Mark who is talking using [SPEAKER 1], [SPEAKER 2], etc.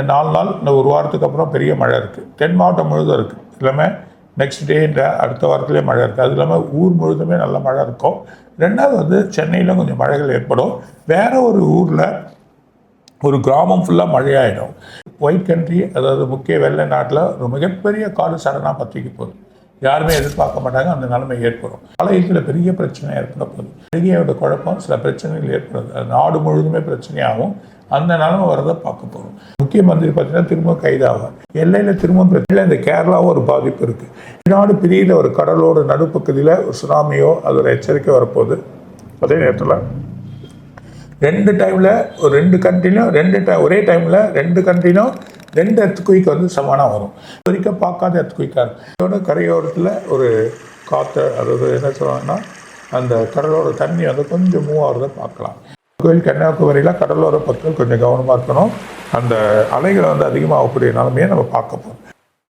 [SPEAKER 1] 4 நாள் இந்த ஒரு வாரத்துக்கு அப்புறம் பெரிய மழை இருக்குது. தென் மாவட்டம் முழுதும் இருக்குது. எல்லாமே நெக்ஸ்ட் டே இந்த அடுத்த வாரத்திலே மழை இருக்குது. அது இல்லாமல் ஊர் முழுதுமே நல்ல மழை இருக்கும். 2வது சென்னையில் கொஞ்சம் மழைகள் ஏற்படும். வேறு ஒரு ஊரில் ஒரு கிராமம் ஃபுல்லாக மழையாயிடும். ஒயிட் கண்ட்ரி, அதாவது முக்கிய வெள்ளை நாட்டில் ஒரு மிகப்பெரிய காடு சடனாக பற்றிக்க போகுது. யாருமே எதிர்பார்க்க மாட்டாங்க. அந்த நிலைமை ஏற்படும். ஆலயத்தில் பெரிய பிரச்சனை ஏற்பட போகுது. அழுகையோட குழப்பம், சில பிரச்சனைகள் ஏற்படுது. நாடு முழுதுமே பிரச்சனையாகும். அந்த நிலைமை வரதை பார்க்க போகிறோம். முக்கிய மந்திரி பார்த்தீங்கன்னா திரும்ப கைதாகும். எல்லையில் திரும்ப பிரச்சனை. இந்த கேரளாவும் ஒரு பாதிப்பு இருக்குது. நாடு பிரியில ஒரு கடலோட நடுப்பகுதியில் ஒரு சுனாமியோ அது ஒரு எச்சரிக்கை வரப்போகுது. அதே நேரத்தில் 2 டைமில் ஒரு 2 கண்ட்ரிலும் ஒரே டைமில் 2 கண்ட்ரிலும் 2 எர்த்குயிக் வந்து சமானம் வரும். இது வரைக்கும் பார்க்காத எர்த்குயிக்காக இருக்கும். இதோட கரையோரத்தில் ஒரு காற்று, அதாவது என்ன சொல்லுவாங்கன்னா அந்த கடலோர தண்ணி வந்து கொஞ்சம் மூவ் ஆகிறத பார்க்கலாம். கோயில் கன்னியாகுமரியில் கடலோர பக்கம் கொஞ்சம் கவனமாக இருக்கணும். அந்த அலைகளை வந்து அதிகமாகக்கூடிய நிலைமையை நம்ம பார்க்க போகிறோம்.